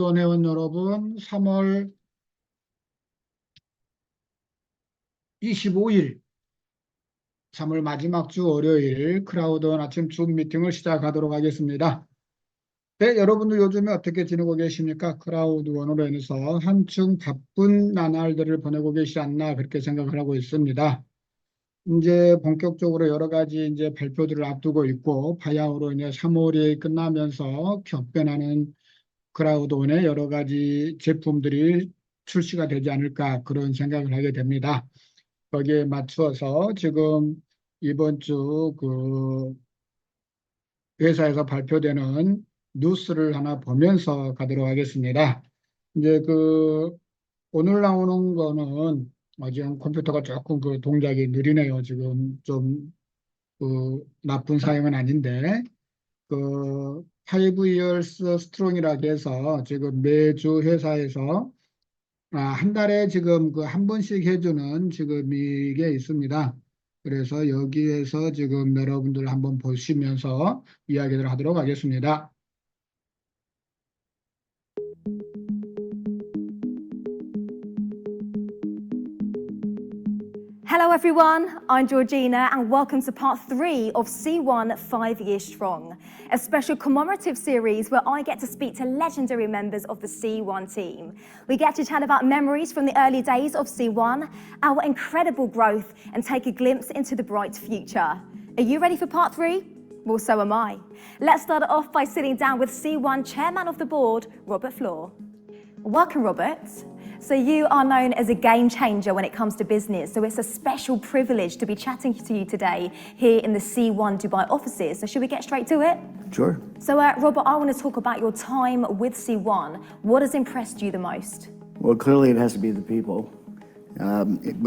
회원 여러분, 3월 25일, 3월 마지막 주 월요일 크라우드1 아침 줌 미팅을 시작하도록 하겠습니다. 네, 여러분들 요즘에 어떻게 지내고 계십니까? 크라우드1으로 인해서 한층 바쁜 나날들을 보내고 계시지 않나 그렇게 생각을 하고 있습니다. 이제 본격적으로 여러 가지 이제 발표들을 앞두고 있고, 바야흐로 이제 3월이 끝나면서 격변하는 크라우드1의 여러 가지 제품들이 출시가 되지 않을까 그런 생각을 하게 됩니다. 거기에 맞추어서 지금 이번 주 그 회사에서 발표되는 뉴스를 하나 보면서 가도록 하겠습니다. 이제 오늘 나오는 거는 지금 컴퓨터가 조금 동작이 느리네요. 지금 좀 나쁜 사용은 아닌데 그 5 years strong이라고 해서 지금 매주 회사에서 한 달에 지금 한 번씩 해주는 지금 이게 있습니다. 그래서 여기에서 지금 여러분들 한번 보시면서 이야기를 하도록 하겠습니다. Hello everyone, I'm Georgina and welcome to part 3 of C1 5 Years Strong, a special commemorative series where I get to speak to legendary members of the C1 team. We get to chat about memories from the early days of C1, our incredible growth and take a glimpse into the bright future. Are you ready for part 3? Well, so am I. Let's start it off by sitting down with C1 Chairman of the Board, Robert Floor. Welcome, Robert. So you are known as a game changer when it comes to business, so it's a special privilege to be chatting to you today here in the C1 Dubai offices. So should we get straight to it? Sure. So Robert, I want to talk about your time with C1. What has impressed you the most? Well, clearly it has to be the people.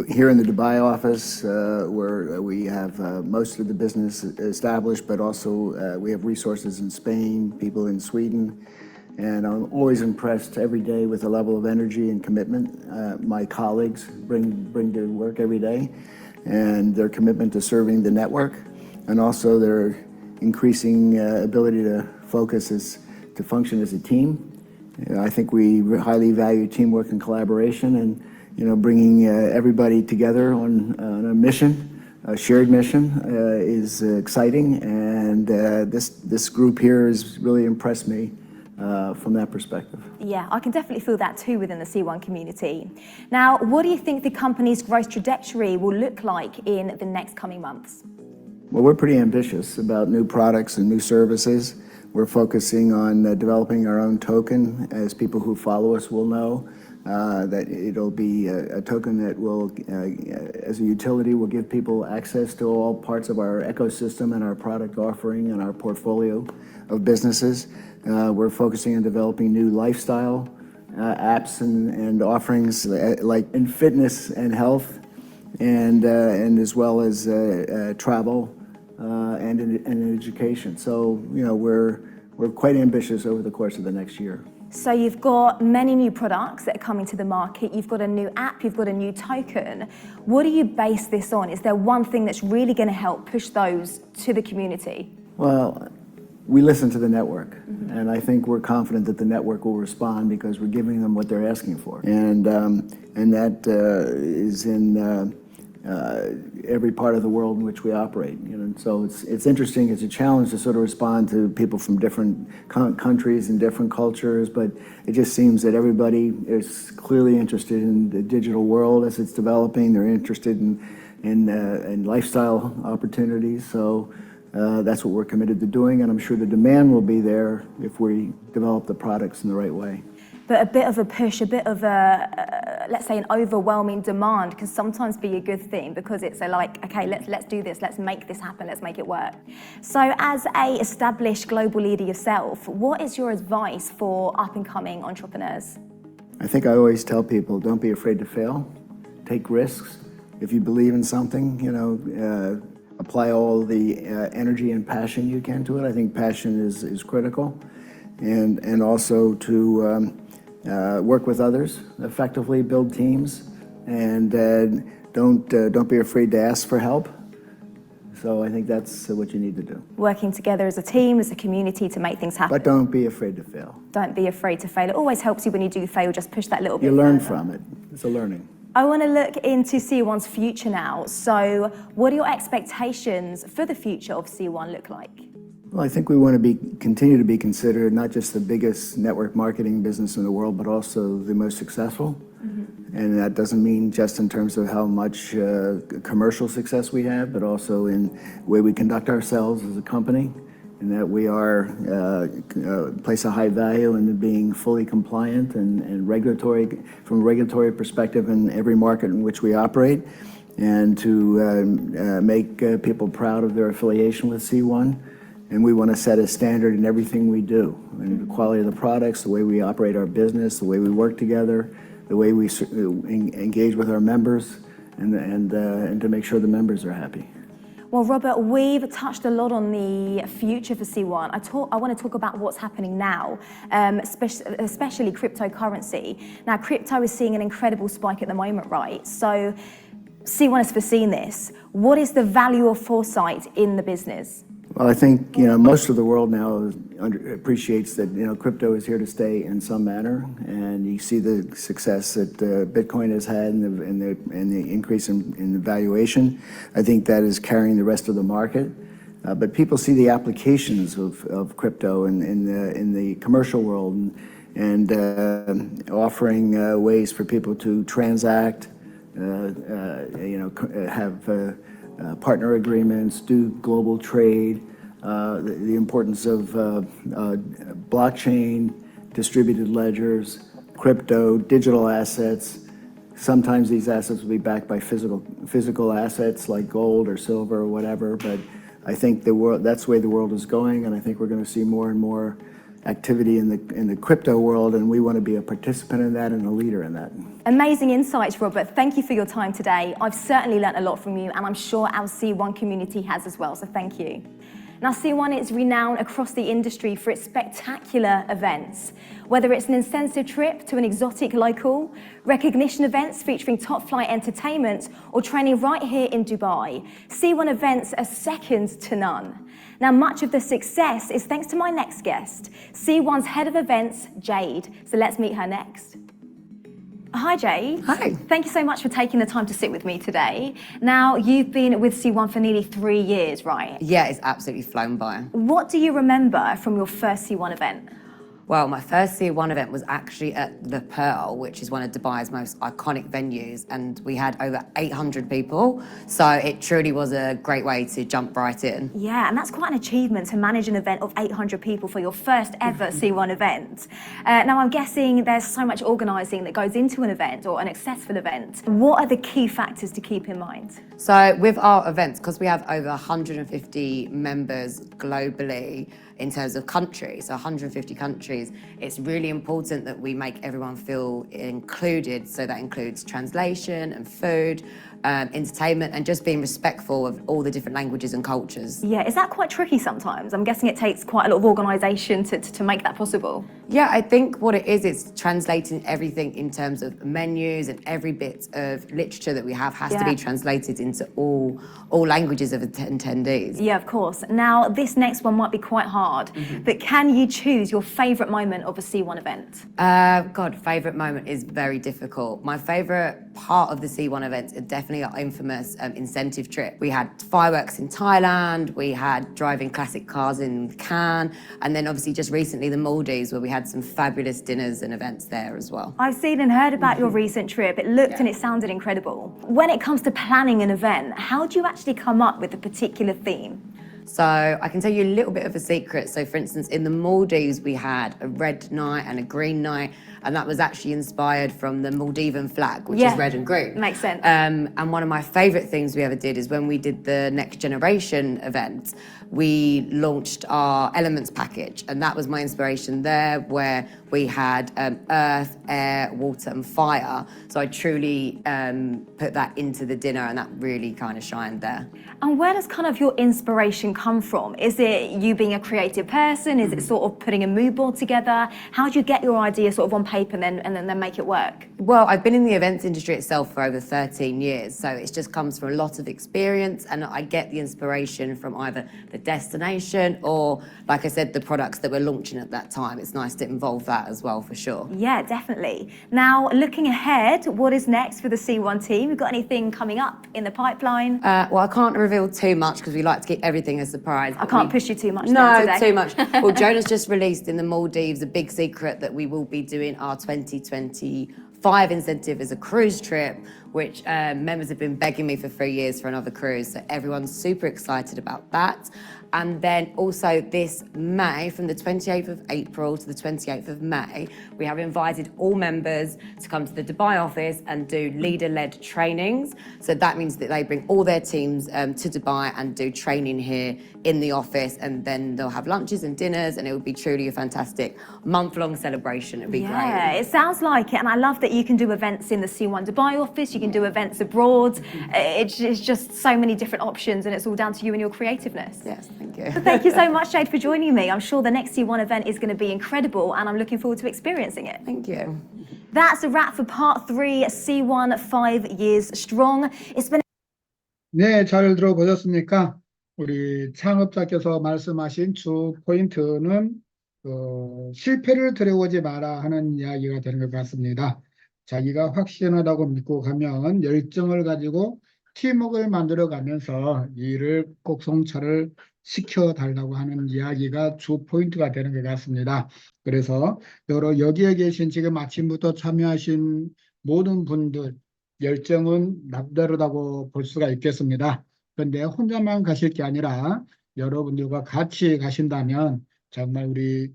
Here in the Dubai office, where we have most of the business established, but also we have resources in Spain, people in Sweden. And I'm always impressed every day with the level of energy and commitment my colleagues bring to work every day, and their commitment to serving the network, and also their increasing ability to to function as a team. I think we highly value teamwork and collaboration, and bringing everybody together on a mission. A shared mission is exciting, and this group here has really impressed me. From that perspective. Yeah, I can definitely feel that too within the C1 community. Now, what do you think the company's growth trajectory will look like in the next coming months? Well, we're pretty ambitious about new products and new services. We're focusing on developing our own token. As people who follow us will know, that it'll be a token that will, as a utility, will give people access to all parts of our ecosystem and our product offering and our portfolio of businesses. We're focusing on developing new lifestyle apps and offerings like in fitness and health, and as well as travel and in education. So we're quite ambitious over the course of the next year. So you've got many new products that are coming to the market. You've got a new app, you've got a new token. What do you base this on? Is there one thing that's really going to help push those to the community? Well, we listen to the network, and I think we're confident that the network will respond because we're giving them what they're asking for, and that is in every part of the world in which we operate. So it's interesting. It's a challenge to sort of respond to people from different countries and different cultures, but it just seems that everybody is clearly interested in the digital world as it's developing. They're interested in lifestyle opportunities. So that's what we're committed to doing, and I'm sure the demand will be there if we develop the products in the right way. But a bit of a push, a bit of a, let's say, an overwhelming demand can sometimes be a good thing, because it's okay, let's do this, let's make this happen, let's make it work. So as a established global leader yourself, what is your advice for up-and-coming entrepreneurs? I think I always tell people, don't be afraid to fail, take risks. If you believe in something, apply all the energy and passion you can to it. I think passion is critical, and also to work with others effectively, build teams, and don't be afraid to ask for help. So I think that's what you need to do. Working together as a team, as a community to make things happen. But don't be afraid to fail. Don't be afraid to fail. It always helps you when you do fail, just push that little bit You learn further. from it. It's a learning. I want to look into C1's future now. So what do your expectations for the future of C1 look like? Well, I think we want to continue to be considered not just the biggest network marketing business in the world, but also the most successful. And that doesn't mean just in terms of how much commercial success we have, but also in the way we conduct ourselves as a company, and that we are place a high value in being fully compliant and regulatory, from a regulatory perspective in every market in which we operate, and to make people proud of their affiliation with C1. And we want to set a standard in everything we do, and the quality of the products, the way we operate our business, the way we work together, the way we engage with our members, and to make sure the members are happy. Well, Robert, we've touched a lot on the future for C1. I want to talk about what's happening now, especially cryptocurrency. Now, crypto is seeing an incredible spike at the moment, right? So C1 has foreseen this. What is the value of foresight in the business? Well, I think, most of the world now appreciates that, crypto is here to stay in some manner, and you see the success that Bitcoin has had and the increase in the valuation. I think that is carrying the rest of the market. But people see the applications of crypto in the commercial world and offering ways for people to transact, have partner agreements, do global trade, the importance of blockchain, distributed ledgers, crypto, digital assets. Sometimes these assets will be backed by physical assets like gold or silver or whatever, but I think that's the way the world is going, and I think we're going to see more and more activity in the crypto world, and we want to be a participant in that and a leader in that. Amazing insights, Robert. Thank you for your time today. I've certainly learnt a lot from you, and I'm sure our C1 community has as well, so thank you. Now, C1 is renowned across the industry for its spectacular events. Whether it's an incentive trip to an exotic local, recognition events featuring top flight entertainment, or training right here in Dubai, C1 events are second to none. Now, much of the success is thanks to my next guest, C1's head of events, Jade. So let's meet her next. Hi, Jade. Hi. Thank you so much for taking the time to sit with me today. Now, you've been with C1 for nearly 3 years, right? Yeah, it's absolutely flown by. What do you remember from your first C1 event? Well, my first C1 event was actually at the Pearl, which is one of Dubai's most iconic venues, and we had over 800 people, so it truly was a great way to jump right in. Yeah, and that's quite an achievement to manage an event of 800 people for your first ever C1 event. Now, I'm guessing there's so much organising that goes into an event or an successful event. What are the key factors to keep in mind? So with our events, because we have over 150 members globally in terms of countries, so 150 countries, it's really important that we make everyone feel included. So that includes translation and food, entertainment, and just being respectful of all the different languages and cultures. Yeah, is that quite tricky sometimes? I'm guessing it takes quite a lot of organisation to make that possible. Yeah, I think what it is translating everything in terms of menus, and every bit of literature that we have has to be translated into all languages of attendees. Yeah, of course. Now, this next one might be quite hard, but can you choose your favourite moment of a C1 event? God, favourite moment is very difficult. My favourite part of the C1 events are definitely our infamous incentive trip. We had fireworks in Thailand, we had driving classic cars in Cannes, and then obviously just recently the Maldives, where we had some fabulous dinners and events there as well. I've seen and heard about your recent trip. It looked and it sounded incredible. When it comes to planning an event, how do you actually come up with a particular theme? So I can tell you a little bit of a secret. So for instance, in the Maldives, we had a red night and a green night, and that was actually inspired from the Maldivian flag, which is red and green. Makes sense. And one of my favourite things we ever did is when we did the Next Generation event, we launched our Elements package, and that was my inspiration there, where we had earth, air, water, and fire. So I truly put that into the dinner, and that really kind of shined there. And where does kind of your inspiration come from? Is it you being a creative person? Is it sort of putting a mood board together? How do you get your idea sort of on paper and then make it work? Well, I've been in the events industry itself for over 13 years, so it just comes from a lot of experience, and I get the inspiration from either the destination or, like I said, the products that we're launching at that time. It's nice to involve that as well, for sure. Yeah, definitely. Now, looking ahead, what is next for the C1 team? We've got anything coming up in the pipeline? Well, I can't reveal too much because we like to keep everything a surprise. I can't push you too much. No, today. too much. Well, Jonah's just released in the Maldives a big secret that we will be doing our 2025 incentive as a cruise trip, which members have been begging me for 3 years for another cruise. So everyone's super excited about that. And then also this May, from the 28th of April to the 28th of May, we have invited all members to come to the Dubai office and do leader-led trainings. So that means that they bring all their teams to Dubai and do training here in the office, and then they'll have lunches and dinners, and it will be truly a fantastic month-long celebration. It'll be Yeah, great. it sounds like it, and I love that you can do events in the C1 Dubai office, you can do events abroad. It's just so many different options, and it's all down to you and your creativeness. Yes, thank you. Thank you so much, Jade, for joining me. I'm sure the next C1 event is going to be incredible, and I'm looking forward to experiencing it. Thank you. That's a wrap for part 3, C1 5 years strong. It's been 네, 잘 들어보셨습니까? 우리 창업자께서 말씀하신 주 포인트는 실패를 두려워하지 마라 하는 이야기가 되는 것 같습니다. 자기가 확신하다고 믿고 가면 열정을 가지고 팀워크를 만들어 가면서 일을 꼭 성찰을 시켜달라고 하는 이야기가 주 포인트가 되는 것 같습니다. 그래서 여기에 계신 지금 아침부터 참여하신 모든 분들 열정은 남다르다고 볼 수가 있겠습니다. 그런데 혼자만 가실 게 아니라 여러분들과 같이 가신다면 정말 우리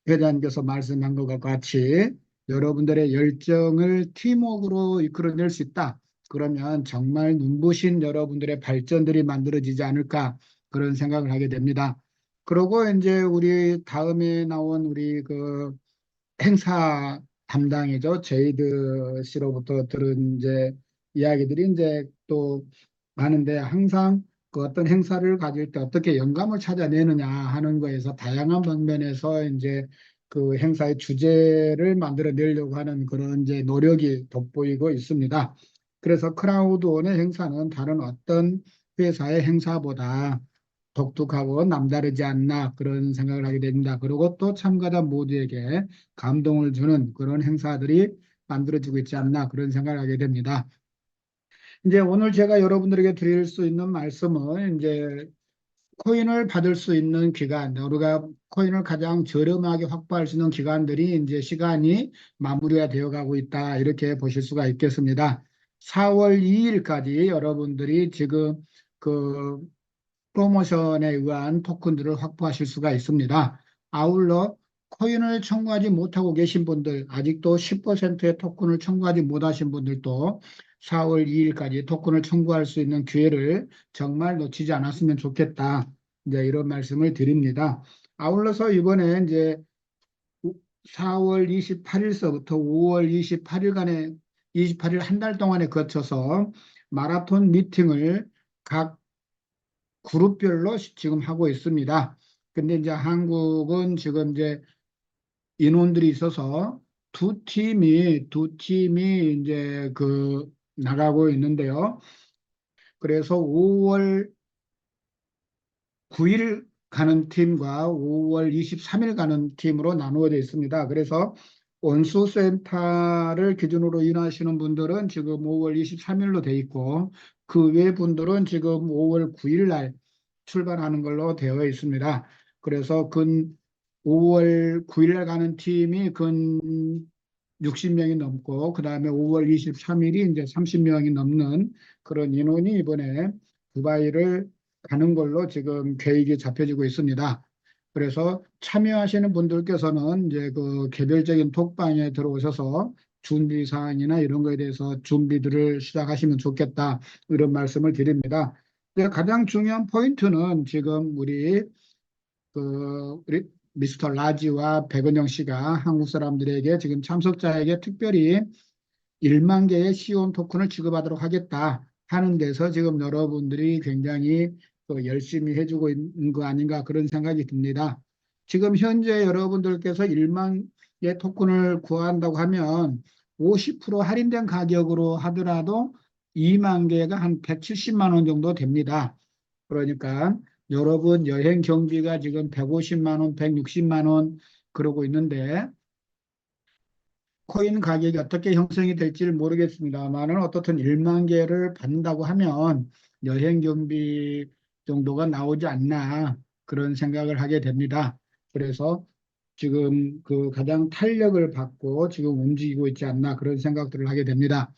회장님께서 말씀한 것과 같이 여러분들의 열정을 팀워크로 이끌어낼 수 있다. 그러면 정말 눈부신 여러분들의 발전들이 만들어지지 않을까 그런 생각을 하게 됩니다. 그리고 이제 우리 다음에 나온 우리 그 행사 담당이죠. 제이드 씨로부터 들은 이제 이야기들이 이제 또 많은데 항상 그 어떤 행사를 가질 때 어떻게 영감을 찾아내느냐 하는 거에서 다양한 방면에서 이제 그 행사의 주제를 만들어내려고 하는 그런 이제 노력이 돋보이고 있습니다. 그래서 크라우드1의 행사는 다른 어떤 회사의 행사보다 독특하고 남다르지 않나 그런 생각을 하게 됩니다. 그리고 또 참가자 모두에게 감동을 주는 그런 행사들이 만들어지고 있지 않나 그런 생각을 하게 됩니다. 이제 오늘 제가 여러분들에게 드릴 수 있는 말씀은 이제 코인을 받을 수 있는 기간, 우리가 코인을 가장 저렴하게 확보할 수 있는 기간들이 이제 시간이 마무리가 되어 가고 있다 이렇게 보실 수가 있겠습니다. 4월 2일까지 여러분들이 지금 그 프로모션에 의한 토큰들을 확보하실 수가 있습니다. 아울러 코인을 청구하지 못하고 계신 분들, 아직도 10%의 토큰을 청구하지 못하신 분들도 4월 2일까지 토큰을 청구할 수 있는 기회를 정말 놓치지 않았으면 좋겠다. 이제 이런 말씀을 드립니다. 아울러서 이번에 이제 4월 28일서부터 5월 28일 한 달 동안에 거쳐서 마라톤 미팅을 각 그룹별로 지금 하고 있습니다. 근데 이제 한국은 지금 이제 인원들이 있어서 두 팀이 이제 그 나가고 있는데요. 그래서 5월 9일 가는 팀과 5월 23일 가는 팀으로 나누어져 있습니다. 그래서 원수센터를 기준으로 일하시는 분들은 지금 5월 23일로 돼 있고 그 외 분들은 지금 5월 9일 날 출발하는 걸로 되어 있습니다. 그래서 5월 9일 날 가는 팀이 근 60명이 넘고 그 다음에 5월 23일이 이제 30명이 넘는 그런 인원이 이번에 두바이를 가는 걸로 지금 계획이 잡혀지고 있습니다. 그래서 참여하시는 분들께서는 이제 그 개별적인 톡방에 들어오셔서 준비 사항이나 이런 거에 대해서 준비들을 시작하시면 좋겠다 이런 말씀을 드립니다. 가장 중요한 포인트는 지금 우리 미스터 라지와 백은영 씨가 한국 사람들에게 지금 참석자에게 특별히 1만 개의 C1 토큰을 지급하도록 하겠다 하는 데서 지금 여러분들이 굉장히 열심히 해주고 있는 거 아닌가 그런 생각이 듭니다. 지금 현재 여러분들께서 1만 개 토큰을 구한다고 하면 50% 할인된 가격으로 하더라도 2만 개가 한 170만 원 정도 됩니다. 그러니까 여러분 여행 경비가 지금 150만 원, 160만 원 그러고 있는데 코인 가격이 어떻게 형성이 될지를 모르겠습니다만은 어떻든 1만 개를 받는다고 하면 여행 경비 정도가 나오지 않나 그런 생각을 하게 됩니다. 그래서 지금 그 가장 탄력을 받고 지금 움직이고 있지 않나 그런 생각들을 하게 됩니다.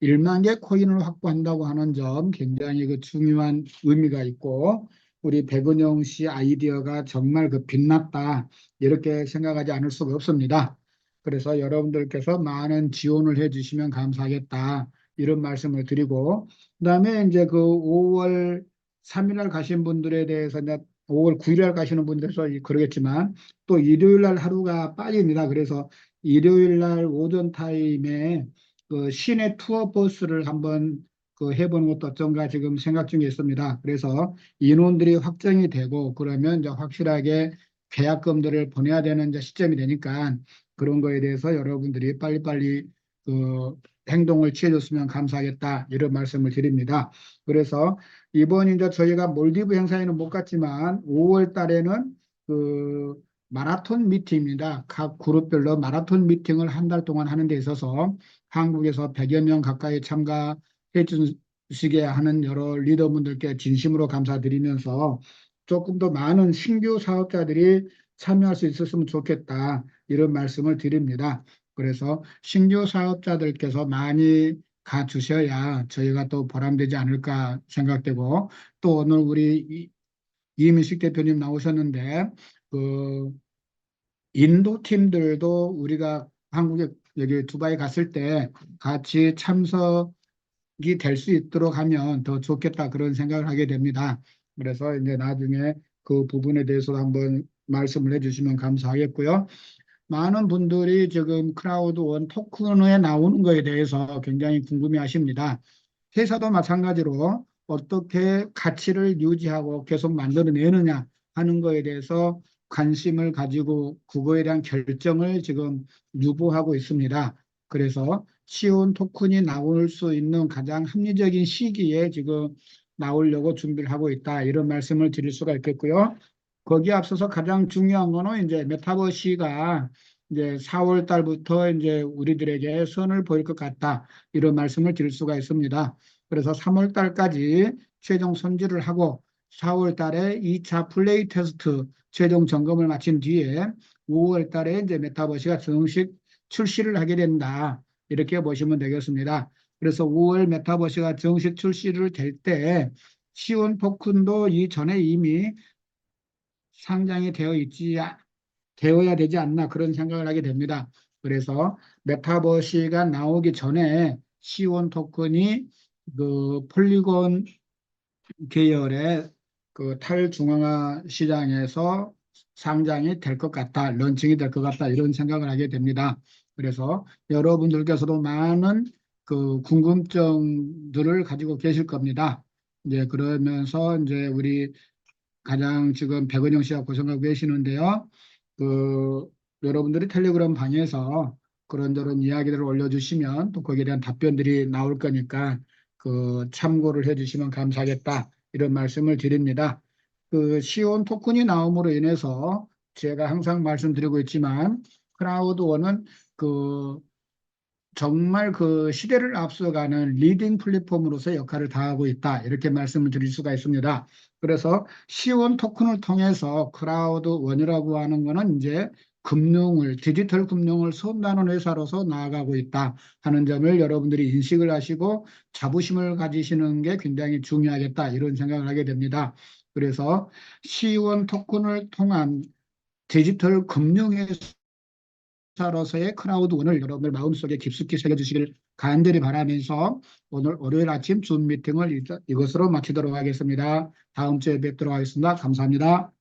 1만 개 코인을 확보한다고 하는 점 굉장히 그 중요한 의미가 있고 우리 백은영 씨 아이디어가 정말 그 빛났다 이렇게 생각하지 않을 수가 없습니다. 그래서 여러분들께서 많은 지원을 해주시면 감사하겠다 이런 말씀을 드리고 그다음에 이제 그 5월 3일 날 가신 분들에 대해서 이제 5월 9일 날 가시는 분들에서 그러겠지만 또 일요일 날 하루가 빠집니다. 그래서 일요일 날 오전 타임에 그 시내 투어 버스를 한번 그 해보는 것도 어떤가 지금 생각 중에 있습니다. 그래서 인원들이 확정이 되고 그러면 이제 확실하게 계약금들을 보내야 되는 이제 시점이 되니까 그런 거에 대해서 여러분들이 빨리빨리 그 행동을 취해줬으면 감사하겠다 이런 말씀을 드립니다. 그래서 이번 이제 저희가 몰디브 행사에는 못 갔지만 5월 달에는 그 마라톤 미팅입니다. 각 그룹별로 마라톤 미팅을 한 달 동안 하는 데 있어서 한국에서 100여 명 가까이 참가해 주시게 하는 여러 리더분들께 진심으로 감사드리면서 조금 더 많은 신규 사업자들이 참여할 수 있었으면 좋겠다 이런 말씀을 드립니다. 그래서 신규 사업자들께서 많이 가주셔야 저희가 또 보람되지 않을까 생각되고 또 오늘 우리 이민식 대표님 나오셨는데 그 인도 팀들도 우리가 한국에 여기 두바이 갔을 때 같이 참석이 될 수 있도록 하면 더 좋겠다 그런 생각을 하게 됩니다. 그래서 이제 나중에 그 부분에 대해서 한번 말씀을 해주시면 감사하겠고요. 많은 분들이 지금 크라우드1 토큰에 나오는 거에 대해서 굉장히 궁금해 하십니다. 회사도 마찬가지로 어떻게 가치를 유지하고 계속 만들어내느냐 하는 거에 대해서 관심을 가지고 그거에 대한 결정을 지금 유보하고 있습니다. 그래서 C1 토큰이 나올 수 있는 가장 합리적인 시기에 지금 나오려고 준비를 하고 있다. 이런 말씀을 드릴 수가 있겠고요. 거기에 앞서서 가장 중요한 거는 이제 메타버시가 이제 4월 달부터 이제 우리들에게 선을 보일 것 같다. 이런 말씀을 드릴 수가 있습니다. 그래서 3월 달까지 최종 손질을 하고 4월 달에 2차 플레이 테스트 최종 점검을 마친 뒤에 5월 달에 이제 메타버시가 정식 출시를 하게 된다. 이렇게 보시면 되겠습니다. 그래서 5월 메타버시가 정식 출시를 될 때 C1 토큰도 이전에 이미 상장이 되어야 되지 않나 그런 생각을 하게 됩니다. 그래서 메타버시가 나오기 전에 C1 토큰이 그 폴리곤 계열의 그 탈중앙화 시장에서 상장이 될 것 같다, 런칭이 될 것 같다 이런 생각을 하게 됩니다. 그래서 여러분들께서도 많은 그 궁금증들을 가지고 계실 겁니다. 이제 그러면서 이제 우리 가장 지금 백은영 씨가 고생하고 계시는데요. 그 여러분들이 텔레그램 방에서 그런저런 이야기들을 올려주시면 또 거기에 대한 답변들이 나올 거니까 그 참고를 해주시면 감사하겠다 이런 말씀을 드립니다. 그 C1 토큰이 나옴으로 인해서 제가 항상 말씀드리고 있지만 크라우드1은 그 정말 그 시대를 앞서가는 리딩 플랫폼으로서 역할을 다하고 있다. 이렇게 말씀을 드릴 수가 있습니다. 그래서 C1 토큰을 통해서 크라우드1이라고 하는 거는 이제 디지털 금융을 선도하는 회사로서 나아가고 있다 하는 점을 여러분들이 인식을 하시고 자부심을 가지시는 게 굉장히 중요하겠다. 이런 생각을 하게 됩니다. 그래서 C1 토큰을 통한 디지털 금융의 로서의 크라우드1을 여러분들 마음속에 깊숙이 새겨주시길 간절히 바라면서 오늘 월요일 아침 줌 미팅을 이것으로 마치도록 하겠습니다. 다음 주에 뵙도록 하겠습니다. 감사합니다.